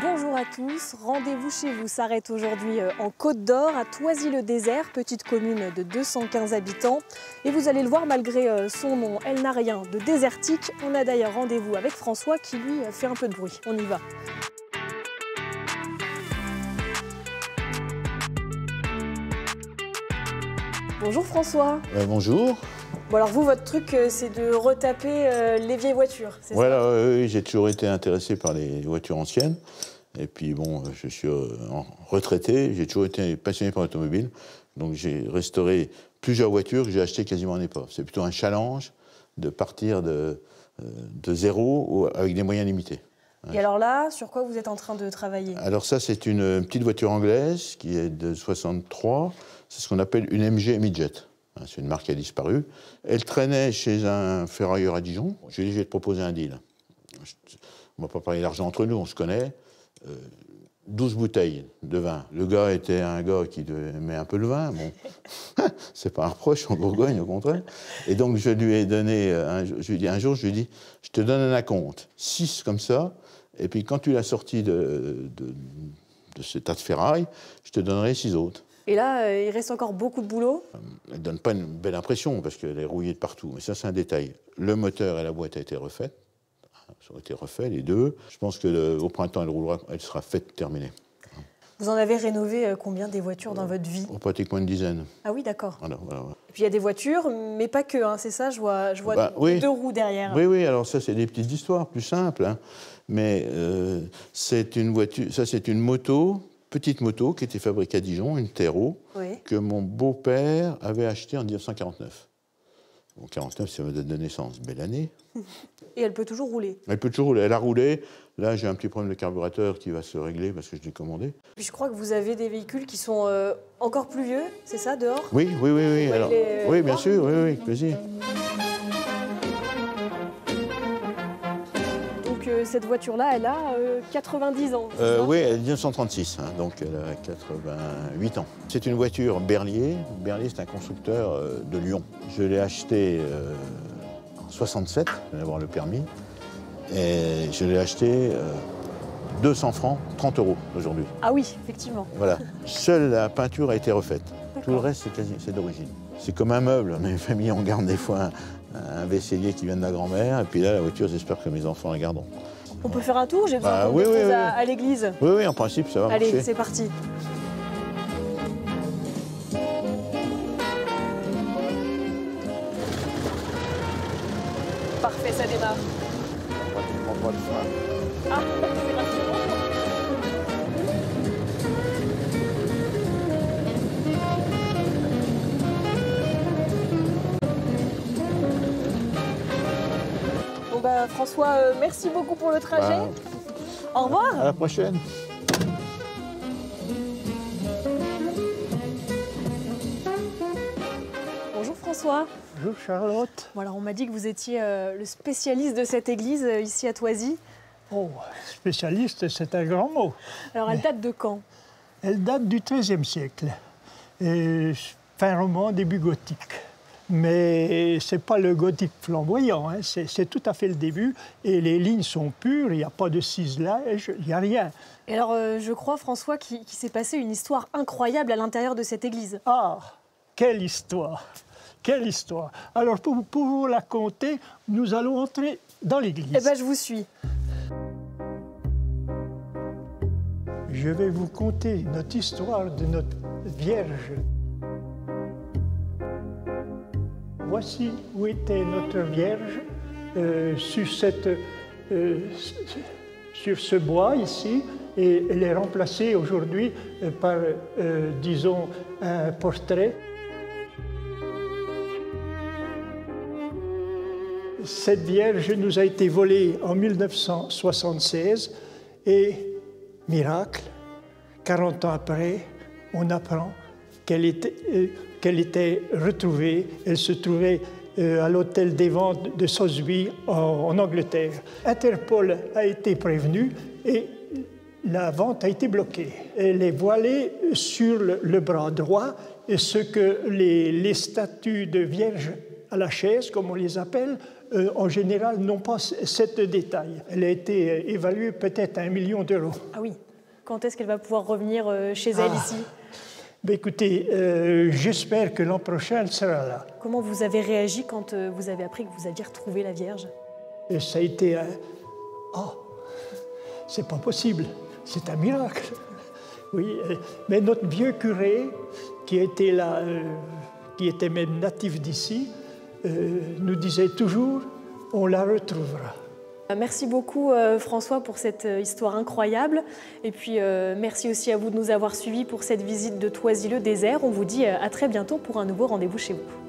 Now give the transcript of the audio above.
Bonjour à tous, rendez-vous chez vous s'arrête aujourd'hui en Côte d'Or, à Thoisy-le-Désert, petite commune de 215 habitants. Et vous allez le voir, malgré son nom, elle n'a rien de désertique. On a d'ailleurs rendez-vous avec François qui lui fait un peu de bruit. On y va. Bonjour François. Bonjour. Bon alors vous, votre truc, c'est de retaper les vieilles voitures, c'est voilà, ça? oui, j'ai toujours été intéressé par les voitures anciennes. Et puis bon, je suis retraité, j'ai toujours été passionné par l'automobile. Donc j'ai restauré plusieurs voitures que j'ai achetées quasiment en époque. C'est plutôt un challenge de partir de zéro avec des moyens limités. Et alors là, sur quoi vous êtes en train de travailler? Alors ça, c'est une petite voiture anglaise qui est de 63. C'est ce qu'on appelle une MG Midget. C'est une marque qui a disparu. Elle traînait chez un ferrailleur à Dijon. Je lui ai dit, je vais te proposer un deal. On ne va pas parler d'argent entre nous, on se connaît. 12 bouteilles de vin. Le gars était un gars qui aimait un peu le vin. Bon, c'est pas un reproche en Bourgogne, au contraire. Et donc, je lui ai donné, un jour, je lui ai dit, je te donne un acompte. 6 comme ça. Et puis, quand tu l'as sorti de ce tas de ferraille, je te donnerai 6 autres. Et là, il reste encore beaucoup de boulot. Elle ne donne pas une belle impression parce qu'elle est rouillée de partout. Mais ça, c'est un détail. Le moteur et la boîte ont été refaits. Ça a été refait, les deux. Je pense qu'au printemps, elle sera faite, terminée. Vous en avez rénové combien des voitures dans votre vie? Pratiquement une dizaine. Ah oui, d'accord. Voilà. Et puis il y a des voitures, mais pas que, hein, c'est ça? Je vois oui. 2 roues derrière. Oui, alors ça, c'est des petites histoires plus simples. Hein. Mais c'est une voiture, ça, c'est une moto, petite moto, qui était fabriquée à Dijon, une Terreau, que mon beau-père avait achetée en 1949. En 1949, c'est ma date de naissance. Belle année. Et elle peut toujours rouler? Elle peut toujours rouler. Elle a roulé. Là, j'ai un petit problème de carburateur qui va se régler parce que je l'ai commandé. Puis je crois que vous avez des véhicules qui sont encore plus vieux, c'est ça, dehors? Oui. Alors, oui, bien sûr, oui, avec plaisir. Donc cette voiture-là, elle a 90 ans. Oui, elle est 1936, hein, donc elle a 88 ans. C'est une voiture Berlier. Berlier, c'est un constructeur de Lyon. Je l'ai achetée en 67, je vais avoir le permis. Et je l'ai acheté 200 francs, 30 € aujourd'hui. Ah oui, effectivement. Voilà. Seule la peinture a été refaite. Tout le reste, c'est d'origine. C'est comme un meuble. Mes familles, on garde des fois un vaisselier qui vient de la grand-mère. Et puis là, la voiture, j'espère que mes enfants la garderont. On peut faire un tour? J'ai besoin de choses à l'église. Oui, en principe, ça va marcher. Allez, c'est parti. Parfait, ça démarre. Pratiquement pas de frein. Ah, c'est rassurant. Bon bah François, merci beaucoup pour le trajet. Au revoir. À la prochaine. Bonjour François. Bonjour Charlotte. Bon, alors on m'a dit que vous étiez le spécialiste de cette église ici à Thoisy. Oh, spécialiste, c'est un grand mot. Alors elle date de quand? Elle date du XIIIe siècle. Fin roman, début gothique. Mais ce n'est pas le gothique flamboyant, hein. C'est tout à fait le début. Et les lignes sont pures, il n'y a pas de ciselage, il n'y a rien. Et alors je crois, François, qu'il s'est passé une histoire incroyable à l'intérieur de cette église. Ah, quelle histoire! Quelle histoire! Alors pour vous la conter, nous allons entrer dans l'église. Eh bien, je vous suis. Je vais vous conter notre histoire de notre Vierge. Voici où était notre Vierge, sur ce bois ici, et elle est remplacée aujourd'hui par, disons, un portrait. Cette Vierge nous a été volée en 1976 et, miracle, 40 ans après, on apprend qu'elle était retrouvée. Elle se trouvait à l'hôtel des ventes de Sotheby en Angleterre. Interpol a été prévenu et la vente a été bloquée. Elle est voilée sur le bras droit, ce que les statues de Vierge à la chaise, comme on les appelle, en général, n'ont pas cet détail. Elle a été évaluée peut-être à 1 million d'euros. Ah oui. Quand est-ce qu'elle va pouvoir revenir chez elle ici? Ben écoutez, j'espère que l'an prochain, elle sera là. Comment vous avez réagi quand vous avez appris que vous aviez retrouvé la Vierge? Et ça a été un... Oh, c'est pas possible, c'est un miracle. Oui, mais notre vieux curé, qui était là, qui était même natif d'ici, nous disait toujours, on la retrouvera. Merci beaucoup François pour cette histoire incroyable. Et puis merci aussi à vous de nous avoir suivis pour cette visite de Thoisy-le-Désert. On vous dit à très bientôt pour un nouveau rendez-vous chez vous.